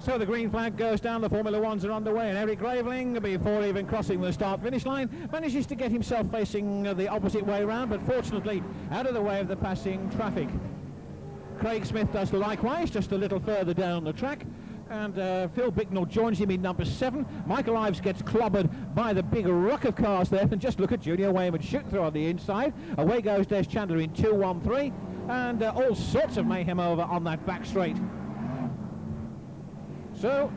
So the green flag goes down, the Formula Ones are underway, and Eric Graveling, before even crossing the start-finish line, manages to get himself facing the opposite way round, but fortunately out of the way of the passing traffic. Craig Smith does likewise, just a little further down the track, and Phil Bicknell joins him in number 7. Michael Ives gets clobbered by the big ruck of cars there, and just look at Junior Wayman shoot through on the inside. Away goes Des Chandler in 2-1-3, and all sorts of mayhem over on that back straight. So,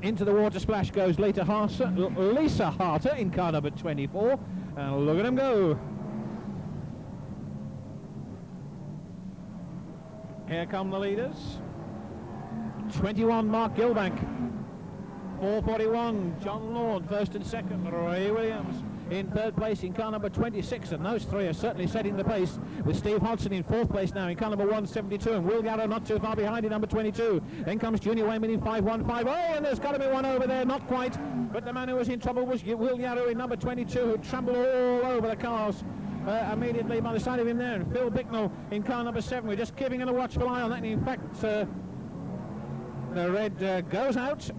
into the water splash goes Lisa Harter in car number 24, and look at him go. Here come the leaders. 21, Mark Gilbank. 4:41, John Lord, first and second. Ray Williams in third place in car number 26, and those three are certainly setting the pace, with Steve Hodgson in fourth place now in car number 172, and Will Yarrow not too far behind in number 22. Then comes Junior Wayman in 5:15. Oh, and there's got to be one over there, not quite, but the man who was in trouble was Will Yarrow in number 22, who trampled all over the cars immediately by the side of him there. And Phil Bicknell in car number 7. We're just keeping a watchful eye on that, and in fact the red goes out.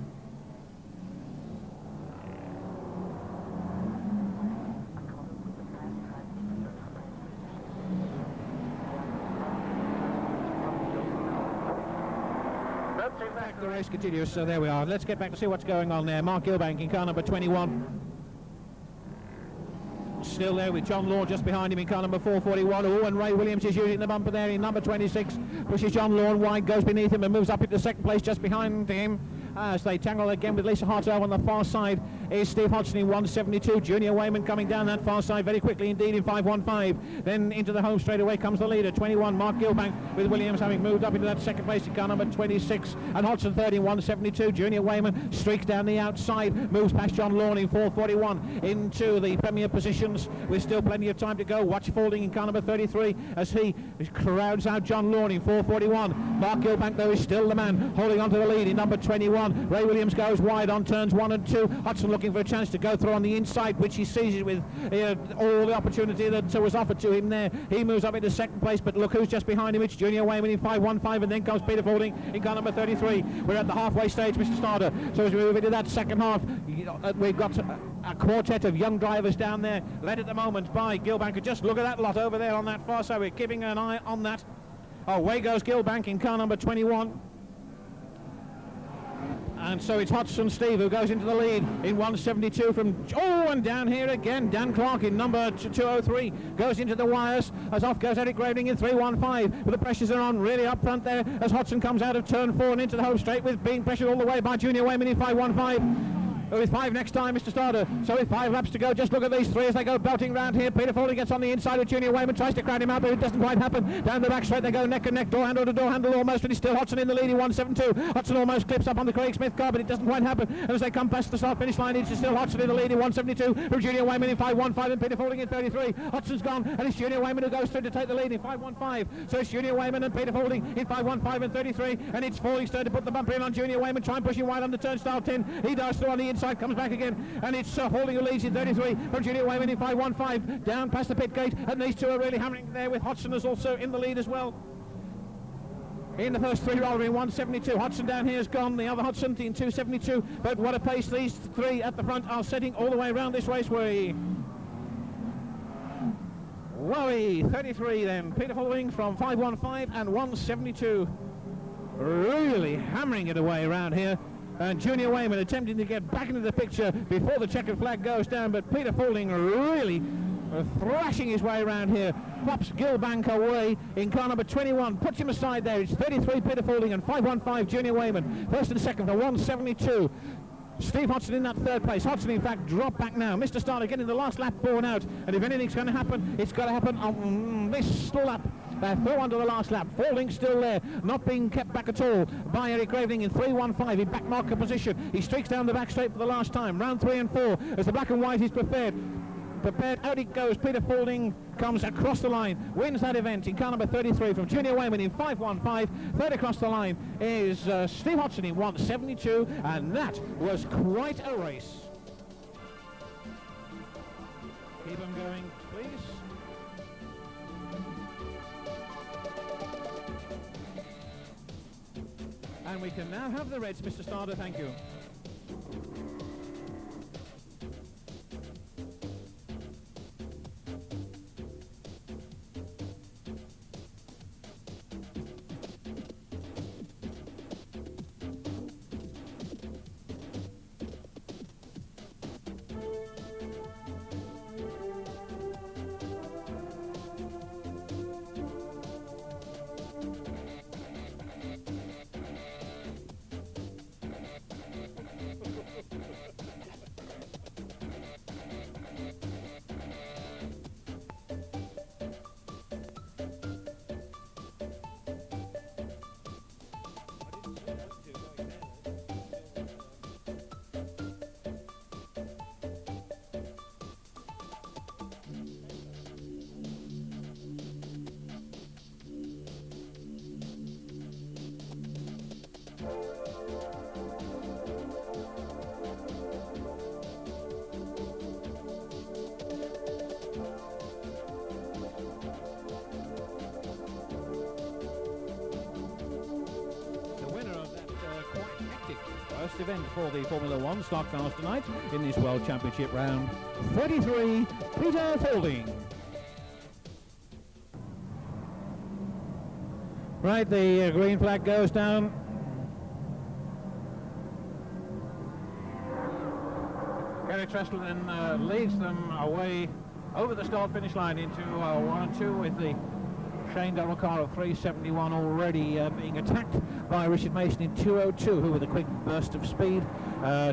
The race continues, so there we are. Let's get back to see what's going on there. Mark Gilbank in car number 21. Still there with John Law just behind him in car number 4:41. Oh, and Ray Williams is using the bumper there in number 26. Pushes John Law wide, goes beneath him and moves up into second place just behind him. As they tangle again with Lisa Harto on the far side is Steve Hodgson in 172. Junior Wayman coming down that far side very quickly indeed in 5:15. Then into the home straight away comes the leader, 21, Mark Gilbank, with Williams having moved up into that second place in car number 26. And Hodgson third in 172. Junior Wayman streaks down the outside, moves past John Lawn in 4:41 into the premier positions with still plenty of time to go. Watch Faulding in car number 33 as he crowds out John Lawn in 4:41. Mark Gilbank though is still the man holding on to the lead in number 21. Ray Williams goes wide on turns 1 and 2. Hodgson looking for a chance to go through on the inside, which he seizes with all the opportunity that was offered to him there. He moves up into second place, but look who's just behind him. It's Junior Wayman in 5:15, and then comes Peter Faulding in car number 33. We're at the halfway stage, Mr. Starter. So as we move into that second half, we've got a quartet of young drivers down there, led at the moment by Gilbank. Just look at that lot over there on that far side. We're keeping an eye on that. Oh, away goes Gilbank in car number 21. And so it's Hodgson Steve who goes into the lead in 172 from... Oh, and down here again, Dan Clark in number 203 goes into the wires as off goes Eric Graveling in 3:15. But the pressures are on really up front there as Hodgson comes out of turn 4 and into the home straight, with being pressured all the way by Junior Wayman in 5:15. With 5 next time, Mr. Starter. So with 5 laps to go, just look at these 3 as they go belting round here. Peter Faulding gets on the inside of Junior Wayman, tries to crowd him out, but it doesn't quite happen. Down the back straight they go neck and neck, door handle to door handle almost, and it's still Hodgson in the lead in 172. Hodgson almost clips up on the Craig Smith car, but it doesn't quite happen. And as they come past the start finish line, it's still Hodgson in the lead in 172 from Junior Wayman in 5:15 and Peter Faulding in 33. Hodgson's gone, and it's Junior Wayman who goes through to take the lead in 5:15. So it's Junior Wayman and Peter Faulding in 5:15 and 33, and it's Faulding's turn to put the bumper in on Junior Wayman, try and push him wide on the turnstile 10. He dives through on the inside, comes back again, and it's Faulding who leads in 33 from Junior Wayman in 5:15 down past the pit gate, and these two are really hammering there, with Hodgson as also in the lead as well. In the first 3 roller in 172, Hodgson down here has gone, the other Hodgson in 272, but what a pace these 3 at the front are setting all the way around this raceway. Wowie, 33 then, Peter Faulding from 5:15 and 172, really hammering it away around here. And Junior Wayman attempting to get back into the picture before the checkered flag goes down, but Peter Faulding really thrashing his way around here. Pops Gilbank away in car number 21, puts him aside there. It's 33 Peter Faulding and 5:15 Junior Wayman, first and second for 172. Steve Hodgson in that third place. Hodgson in fact dropped back now. Mr. Starter getting the last lap borne out, and if anything's going to happen, it's got to happen on this lap. Through onto the last lap. Faulding still there, not being kept back at all by Eric Graveling in 3:15 in back marker position. He streaks down the back straight for the last time. Round 3 and 4 as the black and white is prepared. Out it goes. Peter Faulding comes across the line, wins that event in car number 33 from Junior Wayman in 5:15. Third across the line is Steve Hodgson in 172, and that was quite a race. Keep them going, please. And we can now have the reds, Mr. Starter, thank you. First event for the Formula One stock cars tonight in this World Championship round 33, Peter Faulding. Right, the green flag goes down. Gary Trestle then leads them away over the start finish line into 1 and 2 with the Shane Durrell car of 371 already being attacked by Richard Mason in 202, who with a quick burst of speed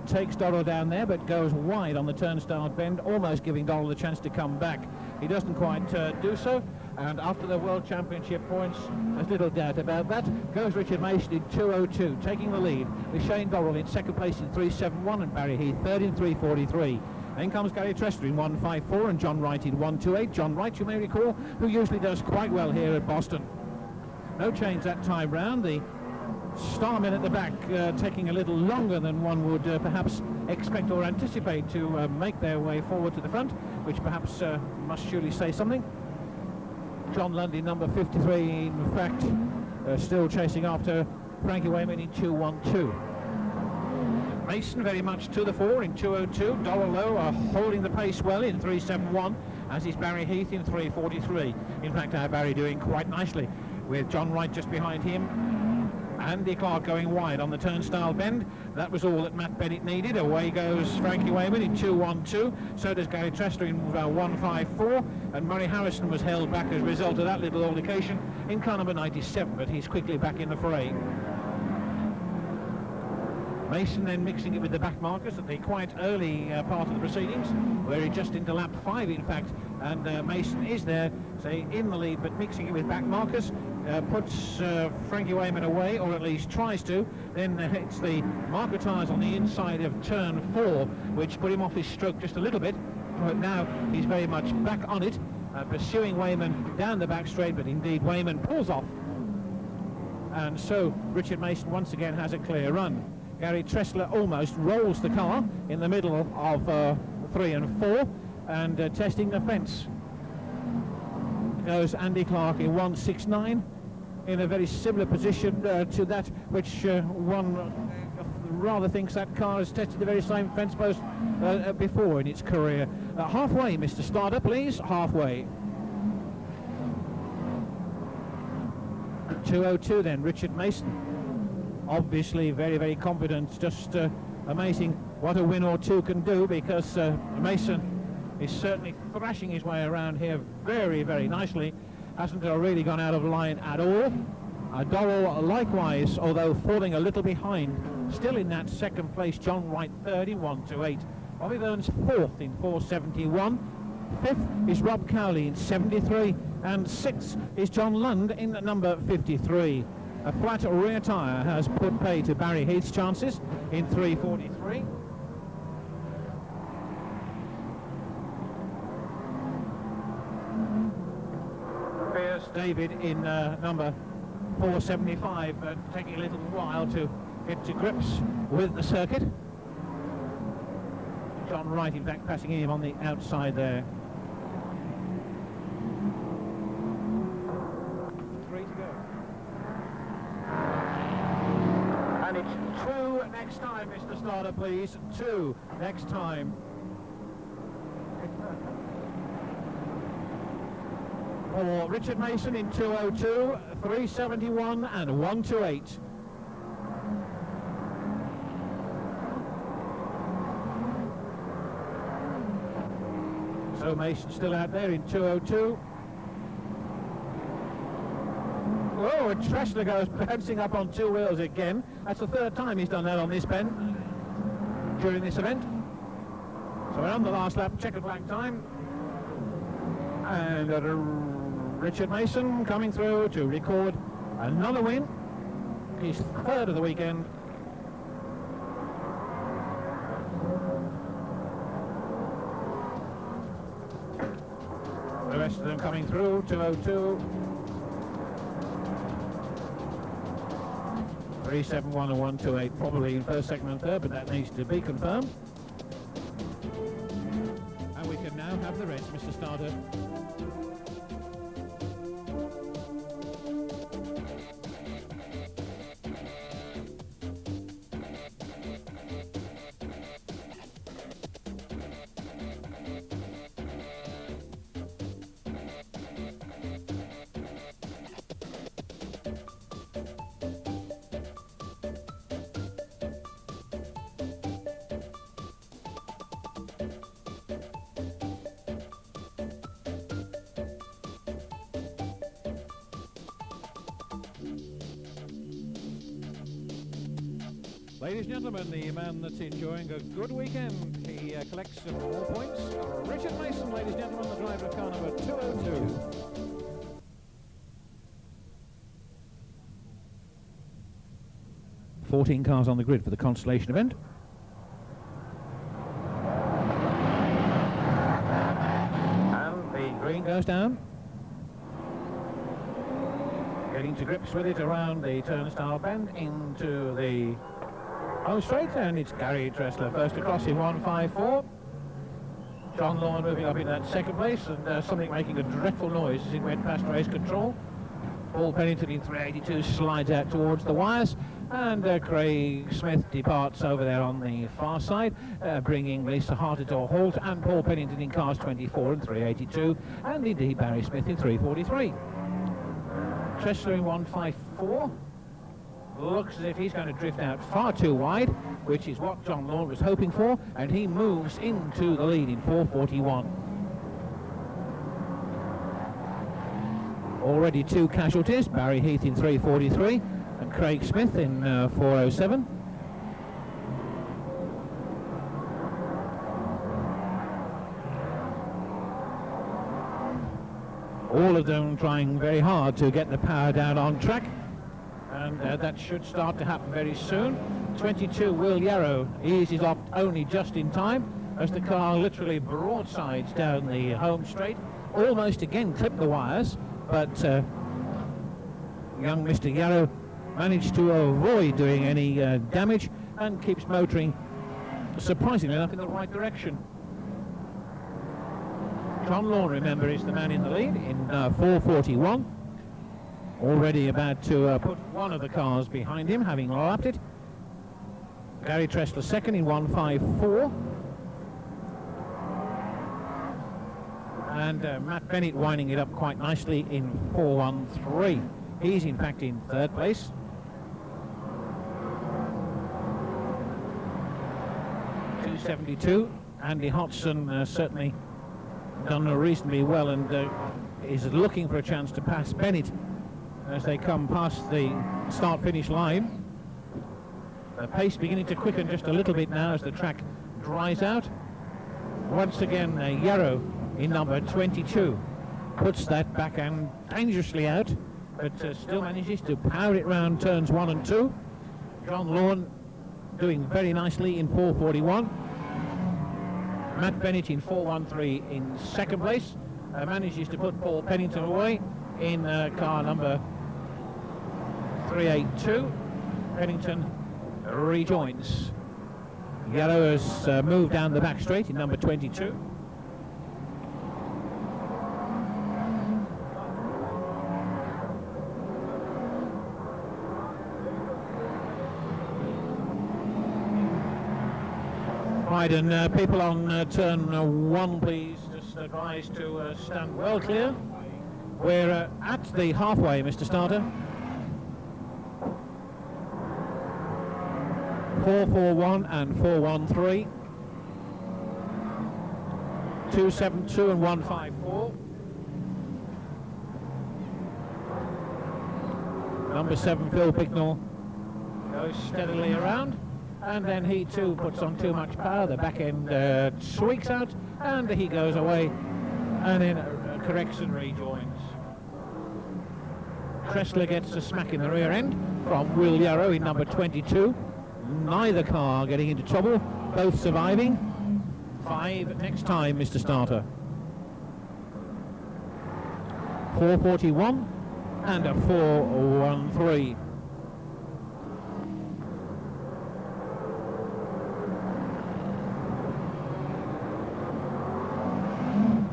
takes Durrell down there but goes wide on the turnstile bend, almost giving Durrell the chance to come back. He doesn't quite do so, and after the World Championship points, there's little doubt about that, goes Richard Mason in 202, taking the lead with Shane Durrell in second place in 371 and Barry Heath third in 343. Then comes Gary Trester in 154 and John Wright in 128. John Wright, you may recall, who usually does quite well here at Boston. No change that time round. The Starmen at the back taking a little longer than one would perhaps expect or anticipate to make their way forward to the front, which perhaps must surely say something. John Lundy, number 53, in fact, still chasing after Frankie Wayman in 212. Mason very much to the fore in 202. Durrell Lowe holding the pace well in 371, as is Barry Heath in 343. In fact, our Barry doing quite nicely with John Wright just behind him. Andy Clark going wide on the turnstile bend. That was all that Matt Bennett needed. Away goes Frankie Wayman in 212. So does Gary Trester in 154. And Murray Harrison was held back as a result of that little altercation in car number 97, but he's quickly back in the fray. Mason then mixing it with the back markers at the quite early part of the proceedings, where he just into lap 5 in fact, and Mason is there, say, in the lead, but mixing it with back markers, puts Frankie Wayman away, or at least tries to. Then hits the marker tyres on the inside of turn 4, which put him off his stroke just a little bit, but now he's very much back on it, pursuing Wayman down the back straight, but indeed Wayman pulls off, and so Richard Mason once again has a clear run. Gary Tressler almost rolls the car in the middle of 3 and 4 and testing the fence. Goes Andy Clark in 169 in a very similar position to that which one rather thinks that car has tested the very same fence post before in its career. Halfway, Mr. Starter, please, halfway. 202 then, Richard Mason. Obviously very, very confident, just amazing what a win or two can do, because Mason is certainly thrashing his way around here very, very nicely. Hasn't really gone out of line at all. Durrell likewise, although falling a little behind, still in that second place. John Wright third in 128. Bobby Burns fourth in 471. Fifth is Rob Cowley in 73, and sixth is John Lund in number 53. A flat rear tyre has put pay to Barry Heath's chances in 343. Pierce David in number 475, taking a little while to get to grips with the circuit. John Wright, in fact, passing him on the outside there. 3 to go. It's 2 next time, Mr. Starter, please. 2 next time. For Richard Mason in 2:02, 3:71 and 1:28. So Mason still out there in 2:02. Oh, and Tressler goes bouncing up on 2 wheels again. That's the 3rd time he's done that on this pen during this event. So we're on the last lap, checkered flag time. And Richard Mason coming through to record another win. His 3rd of the weekend. The rest of them coming through, 2:02. 3:71 and 1:28, probably in 1st, 2nd and 3rd, but that needs to be confirmed. And we can now have the rest, Mr. Starter. Ladies and gentlemen, the man that's enjoying a good weekend, he collects some more points. Richard Mason, ladies and gentlemen, the driver of car number 2:02. "14 cars on the grid for the consolation event. And the green goes down. Getting to grips with it around the turnstile bend into the home straight, and it's Gary Tressler first across in 1:54. John Lawn moving up in that 2nd place, and something making a dreadful noise as it went past race control. Paul Pennington in 3:82 slides out towards the wires, and Craig Smith departs over there on the far side, bringing Lisa Harter to a halt, and Paul Pennington in cars 24 and 3:82, and indeed Barry Smith in 3:43. Tressler in 1:54. Looks as if he's going to drift out far too wide, which is what John Lawn was hoping for, and he moves into the lead in 4:41. Already 2 casualties, Barry Heath in 3:43 and Craig Smith in 4:07. All of them trying very hard to get the power down on track. And that should start to happen very soon. 22 Will Yarrow eases off only just in time as the car literally broadsides down the home straight. Almost again clipped the wires, but young Mr. Yarrow managed to avoid doing any damage and keeps motoring surprisingly enough in the right direction. John Lawn, remember, is the man in the lead in 4:41. Already about to put one of the cars behind him, having lapped it. Gary Tressler 2nd in 1:54. And Matt Bennett winding it up quite nicely in 4:13. He's in fact in 3rd place. .272. Andy Hodgson certainly done reasonably well, and is looking for a chance to pass Bennett as they come past the start-finish line. The pace beginning to quicken just a little bit now as the track dries out. Once again, Yarrow in number 22 puts that back and dangerously out, but still manages to power it round turns 1 and 2. John Lawn doing very nicely in 4:41. Matt Bennett in 4:13 in 2nd place. Manages to put Paul Pennington away in car number 382. Pennington rejoins. Yarrow has moved down the back straight in number 22. Right, and people on turn 1, please, just advised to stand well clear. We're at the halfway, Mr. Starter. 4-4-1 and 4-1-3. 2-7-2 and 1-5-4. Number 7, Phil Bicknell, goes steadily around, and then he too puts on too much power. The back end squeaks out, and he goes away, and then corrects and rejoins. Tressler gets a smack in the rear end from Will Yarrow in number 22. Neither car getting into trouble, both surviving. 5 next time, Mr. Starter. 4-41 and a 4-1-3.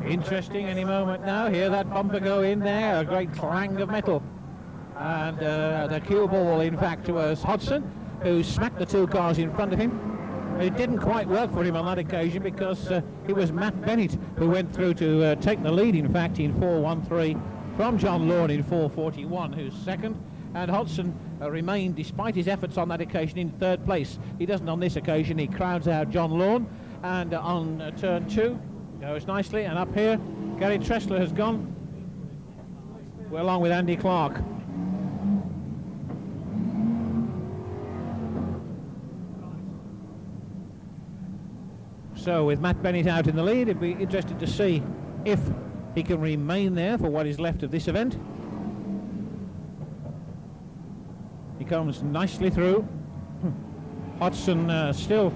Interesting any moment now. Hear that bumper go in there, a great clang of metal. And the cue ball, in fact, was Hodgson, who smacked the 2 cars in front of him. It didn't quite work for him on that occasion because it was Matt Bennett who went through to take the lead, in fact, in 4-1-3 from John Lawn in 4-41, who's second. And Hodgson remained, despite his efforts on that occasion, in 3rd place. He doesn't on this occasion. He crowds out John Lawn. And on turn 2, goes nicely. And up here, Gary Tressler has gone, along with Andy Clark. So with Matt Bennett out in the lead, it'd be interesting to see if he can remain there for what is left of this event. He comes nicely through. Hodgson still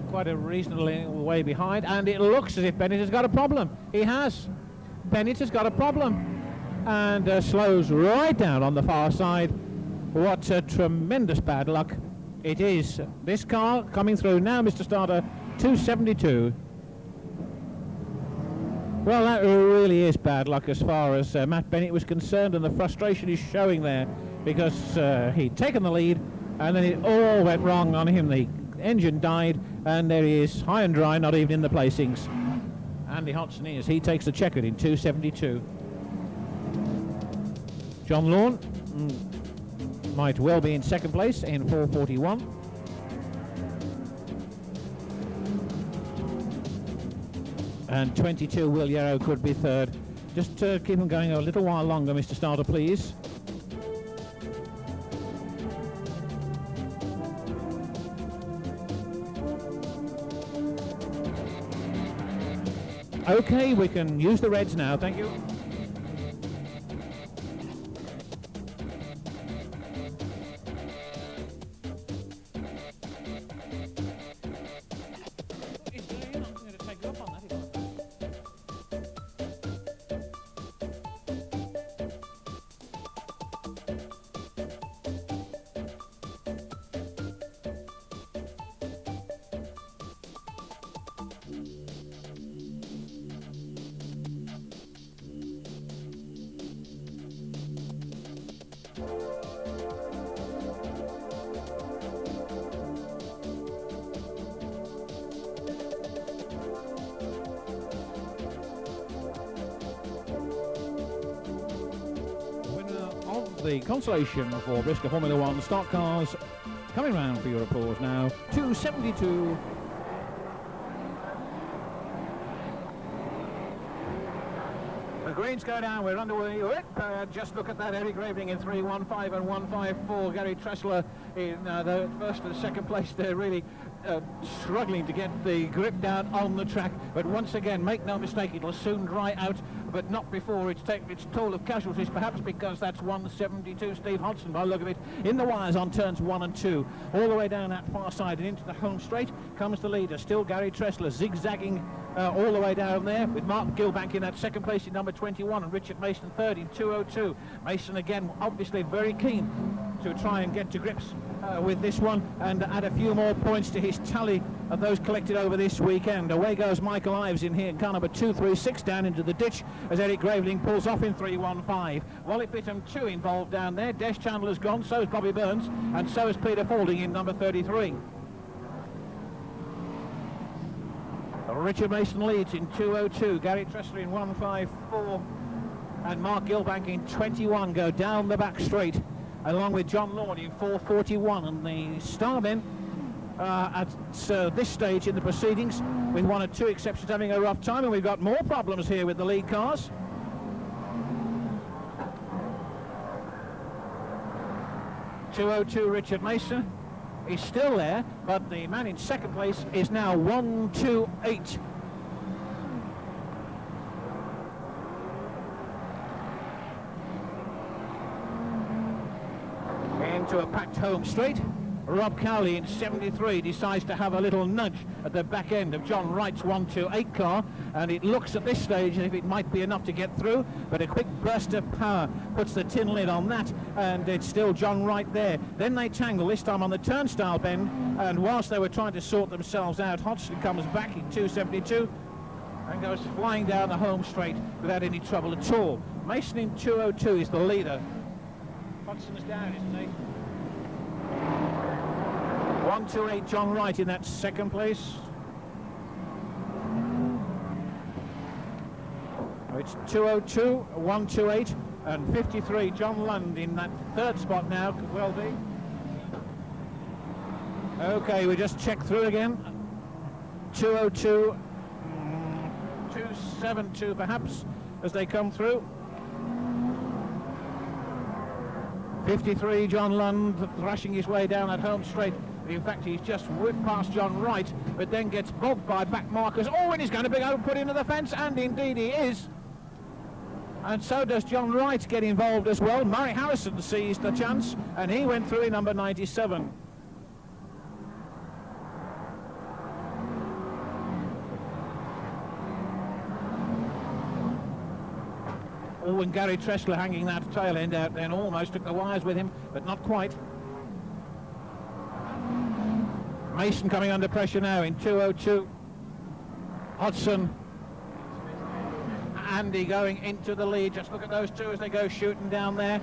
quite a reasonable way behind, and it looks as if Bennett has got a problem. He has. Bennett has got a problem, and slows right down on the far side. What a tremendous bad luck it is. This car coming through now, Mr. Starter, 272. Well, that really is bad luck as far as Matt Bennett was concerned, and the frustration is showing there because he'd taken the lead and then it all went wrong on him. The engine died, and there he is, high and dry, not even in the placings. Andy Hodgson is. He takes the checkered in 272. John Lawn might well be in 2nd place in 441. And 22, Will Yarrow could be 3rd. Just keep him going a little while longer, Mr. Starter, please. Okay, we can use the reds now, thank you. The consolation for BriSCA Formula 1 stock cars coming round for your applause now. 272. The greens go down, we're underway. Just look at that, Eric Graveling in 3-1-5 and 1-5-4. Gary Tressler in the 1st and 2nd place. They're really struggling to get the grip down on the track. But once again, make no mistake, it'll soon dry out, but not before it's taken its toll of casualties, perhaps because that's 172 Steve Hodgson by the look of it. In the wires on turns 1 and 2. All the way down that far side and into the home straight comes the leader. Still Gary Tressler zigzagging all the way down there, with Mark Gilbank in that 2nd place in number 21 and Richard Mason 3rd in 202. Mason again obviously very keen to try and get to grips with this one and add a few more points to his tally of those collected over this weekend. Away goes Michael Ives in here, car number 236 down into the ditch as Eric Graveling pulls off in 3-1-5. Wally Pittham 2 involved down there. Des Chandler's gone, so is Bobby Burns, and so is Peter Faulding in number 33. Richard Mason leads in 2:02. Gary Tressler in 1:54. And Mark Gilbank in 21 go down the back straight, along with John Lord in 4:41. And the Starmen at this stage in the proceedings, with one or two exceptions having a rough time, and we've got more problems here with the lead cars. .202 Richard Mason is still there, but the man in second place is now 1:28. Into a packed home straight. Rob Cowley in 73 decides to have a little nudge at the back end of John Wright's 128 car, and it looks at this stage as if it might be enough to get through, but a quick burst of power puts the tin lid on that, and it's still John Wright there. Then they tangle, this time on the turnstile bend, and whilst they were trying to sort themselves out, Hodgson comes back in 272 and goes flying down the home straight without any trouble at all. Mason in 202 is the leader. Hodgson's down, isn't he? 128 John Wright in that second place. It's 202, 128 and 53 John Lund in that third spot now, could well be. Okay, we just check through again. 202, 272 perhaps as they come through. 53 John Lund thrashing his way down that home straight. In fact, he's just whipped past John Wright, but then gets bogged by back markers. Oh, and he's going to be put into the fence, and indeed he is. And so does John Wright get involved as well. Murray Harrison seized the chance, and he went through in number 97. Oh, and Gary Tressler hanging that tail end out then, almost took the wires with him, but not quite. Mason coming under pressure now in 202. Hodgson. Andy going into the lead. Just look at those two as they go shooting down there.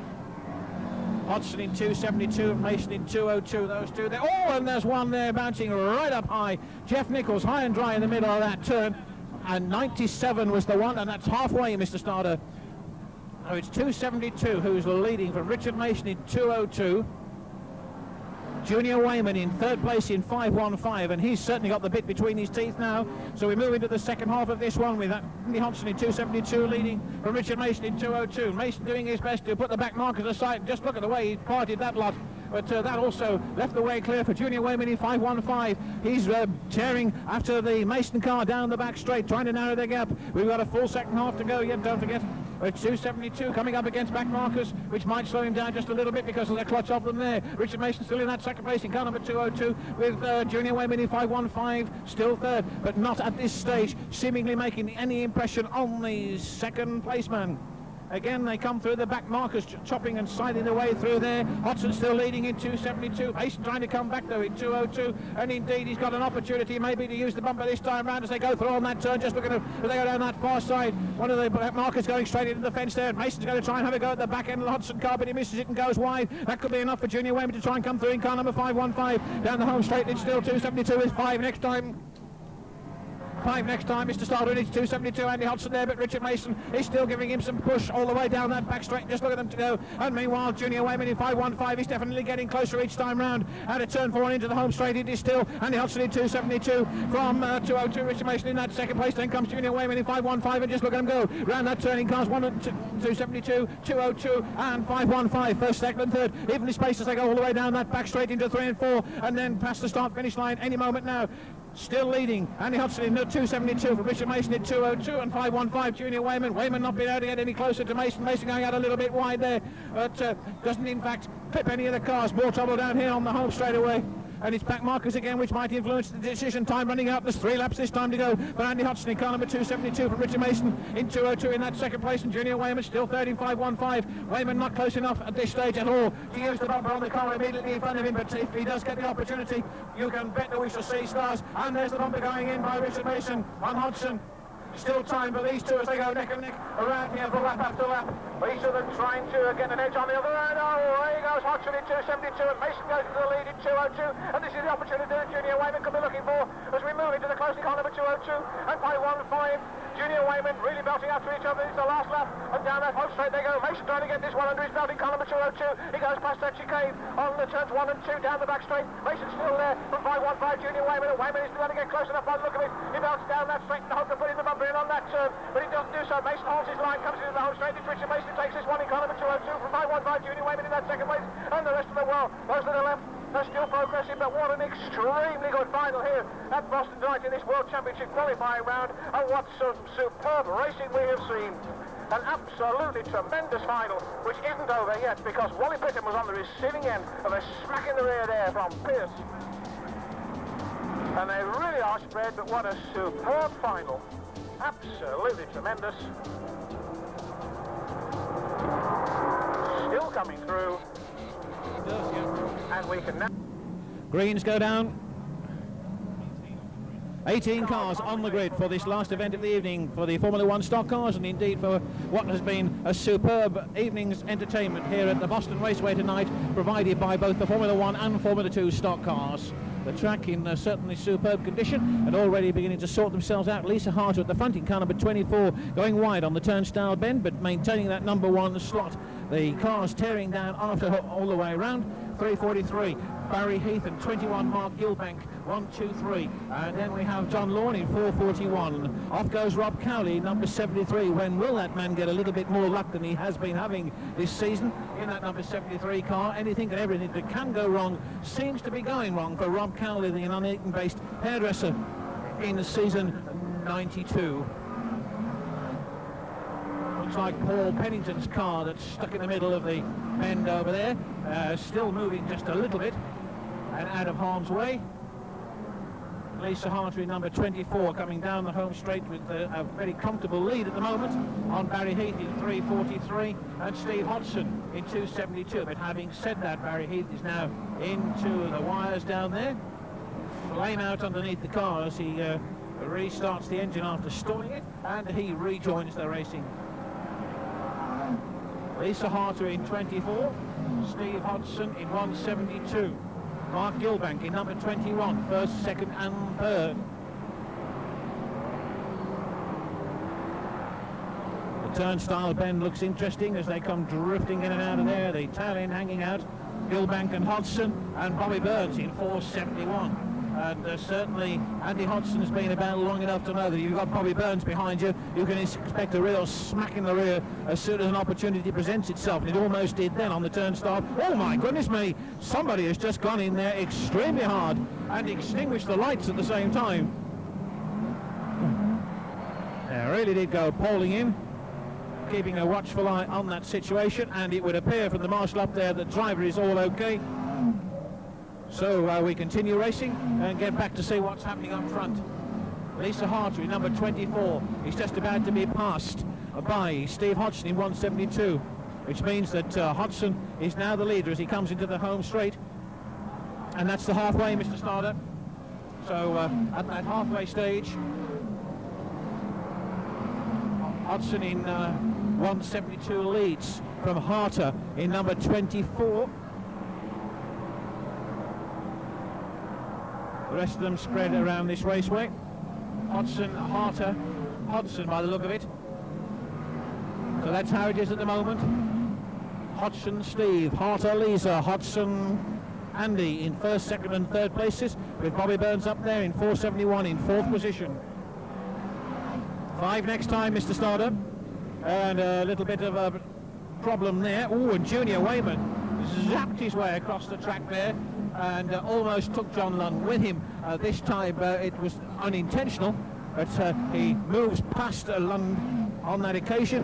Hodgson in 272 and Mason in 202. Those two there. Oh, and there's one there bouncing right up high. Jeff Nichols high and dry in the middle of that turn. And 97 was the one, and that's halfway, Mr. Starter. Oh, it's 272 who's leading from Richard Mason in 202. Junior Wayman in third place in 515, and he's certainly got the bit between his teeth now. So we move into the second half of this one with Andy Hodgson in 272 leading from Richard Mason in 202. Mason doing his best to put the back markers aside. Just look at the way he parted that lot. But that also left the way clear for Junior Wayman in 515. He's tearing after the Mason car down the back straight, trying to narrow the gap. We've got a full second half to go yet, don't forget. It's 272 coming up against back markers, which might slow him down just a little bit because of the clutch of them there. Richard Mason still in that second place in car number 202 with Junior Wayman in 515, still third, but not at this stage seemingly making any impression on the second placeman. Again, they come through the back markers, chopping and sliding their way through there. Hodgson still leading in 272. Mason trying to come back, though, in 202. And indeed, he's got an opportunity maybe to use the bumper this time round as they go through on that turn. Just looking at as they go down that far side. One of the back markers going straight into the fence there. Mason's going to try and have a go at the back end of the Hodgson car, but he misses it and goes wide. That could be enough for Junior Wayman to try and come through in car number 515. Down the home straight, it's still 272 with 5 next time. 5 next time, Mr. Starter, it's 272, Andy Hodgson there, but Richard Mason is still giving him some push all the way down that back straight. Just look at them to go. And meanwhile, Junior Wayman in 515 is definitely getting closer each time round. Out of turn 4 into the home straight, it is still Andy Hodgson in 272 from 202. Richard Mason in that second place. Then comes Junior Wayman in 515, and just look at them go. Round that turning cars 272, 202, and 515. First, second, and third. Evenly spaced as they go all the way down that back straight into 3 and 4, and then past the start-finish line any moment now. Still leading, Andy Hodgson in 272 from Richard Mason in 202 and 515 Junior Wayman. Wayman not being able to get any closer to Mason. Mason going out a little bit wide there, but doesn't in fact clip any of the cars. More trouble down here on the home straightaway. And it's back markers again, which might influence the decision. Time running out. There's 3 laps this time to go. But Andy Hodgson in car number 272 from Richard Mason in 202 in that second place. And Junior Wayman still third in 515. Wayman not close enough at this stage at all to use the bumper on the car immediately in front of him. But if he does get the opportunity, you can bet that we shall see stars. And there's the bumper going in by Richard Mason on Hodgson. Still time for these two as they go neck and neck around here for lap after lap. Each of them trying to get an edge on the other. And oh, there he goes, Hodgson in 272 and Mason goes to the lead in 202. And this is the opportunity that Junior Wayman could be looking for as we move into the closing car number 202. down that home straight they go. Mason trying to get this one under his belt in column 202. He goes past that chicane on the turns 1 and 2 down the back straight. Mason still there from 515 Junior Wayman, and Wayman is going to get close enough by the look of it. He belts down that straight and hope to put in the bumper in on that turn, but he doesn't do so. Mason holds his line, comes into the home straight. It's Richard Mason takes this one in column 202 from 515 Junior Wayman in that second place, and the rest of the world goes to the left. They're still progressing, but what an extremely good final here at Boston tonight in this World Championship qualifying round, and what some superb racing we have seen. An absolutely tremendous final, which isn't over yet, because Wally Pitton was on the receiving end of a smack in the rear there from Pierce. And they really are spread, but what a superb final. Absolutely tremendous. Still coming through. And we can now... Greens go down. 18 cars on the grid for this last event of the evening for the Formula 1 stock cars, and indeed for what has been a superb evening's entertainment here at the Boston Raceway tonight, provided by both the Formula 1 and Formula 2 stock cars. The track in certainly superb condition and already beginning to sort themselves out. Lisa Harter at the front in car number 24, going wide on the turnstile bend, but maintaining that number 1 slot. The cars tearing down after her all the way around. 343, Barry Heath, and 21, Mark Gilbank, 1, 2, 3. And then we have John Lawn in 441. Off goes Rob Cowley, number 73. When will that man get a little bit more luck than he has been having this season in that number 73 car? Anything and everything that can go wrong seems to be going wrong for Rob Cowley, the Nuneaton-based hairdresser in the season 92. Looks like Paul Pennington's car that's stuck in the middle of the bend over there, still moving just a little bit and out of harm's way. Lisa Harter in number 24 coming down the home straight with a very comfortable lead at the moment on Barry Heath in 343 and Steve Hodgson in 272. But having said that, Barry Heath is now into the wires down there. Flame out underneath the car as he restarts the engine after stalling it, and he rejoins the racing. Lisa Harter in 24, Steve Hodgson in 172, Mark Gilbank in number 21, first, second and third. The turnstile bend looks interesting as they come drifting in and out of there, the tail end hanging out. Gilbank and Hodgson and Bobby Burns in 471. And certainly Andy Hodgson has been about long enough to know that if you've got Bobby Burns behind you, you can expect a real smack in the rear as soon as an opportunity presents itself. And it almost did then on the turnstile. Oh my goodness me, somebody has just gone in there extremely hard and extinguished the lights at the same time. They really did go polling in, keeping a watchful eye on that situation, and it would appear from the marshal up there that the driver is all okay. So we continue racing and get back to see what's happening up front. Lisa Harter in number 24 is just about to be passed by Steve Hodgson in 172, which means that Hodgson is now the leader as he comes into the home straight. And that's the halfway, Mr. Starter. So at that halfway stage, Hodgson in 172 leads from Harter in number 24. The rest of them spread around this raceway. Hodgson, Harter, Hodgson by the look of it. So that's how it is at the moment. Hodgson, Steve, Harter, Lisa, Hodgson, Andy in first, second and third places, with Bobby Burns up there in 471 in fourth position. 5 next time, Mr. Starter. And a little bit of a problem there. Oh, and Junior Wayman zapped his way across the track there and almost took John Lund with him. This time it was unintentional, but he moves past Lund on that occasion,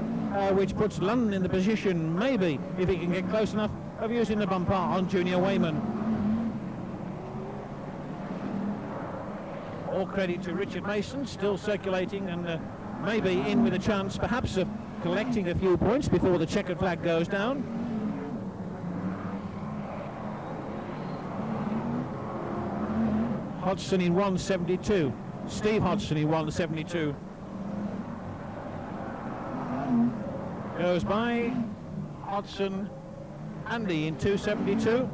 which puts Lund in the position, maybe, if he can get close enough, of using the bumper on Junior Wayman. All credit to Richard Mason, still circulating and maybe in with a chance perhaps of collecting a few points before the checkered flag goes down. Hodgson in 172, Steve Hodgson in 172. Goes by Hodgson, Andy in 272,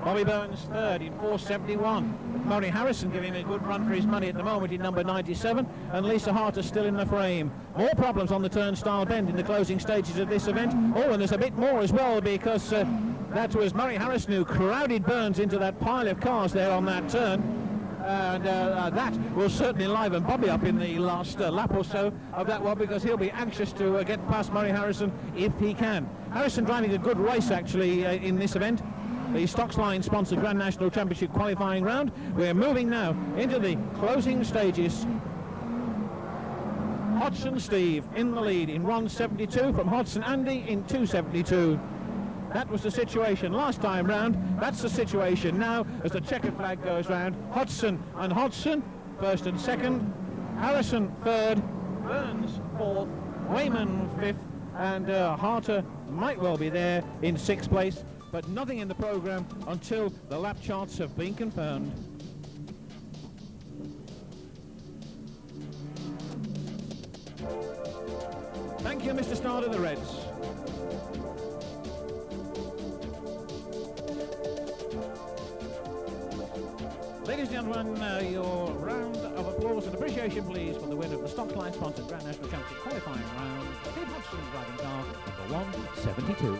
Bobby Burns third in 471. Murray Harrison giving a good run for his money at the moment in number 97, and Lisa Harter still in the frame. More problems on the turnstile bend in the closing stages of this event. Oh, and there's a bit more as well, because that was Murray Harrison who crowded Burns into that pile of cars there on that turn. And that will certainly liven Bobby up in the last lap or so of that one, because he'll be anxious to get past Murray Harrison if he can. Harrison driving a good race actually in this event, the Stocksline sponsored Grand National Championship qualifying round. We're moving now into the closing stages. Hodgson Steve in the lead in 172 from Hodgson Andy in 272. That was the situation last time round. That's the situation now as the checkered flag goes round. Hodgson and Hodgson, first and second. Harrison third. Burns fourth. Wayman fifth. And Harter might well be there in sixth place. But nothing in the programme until the lap charts have been confirmed. Thank you, Mr. Start of the Reds. Ladies and gentlemen, your round of applause and appreciation, please, for the win of the Stockline sponsored Grand National Championship qualifying round. Steve Hodgson driving car number 172.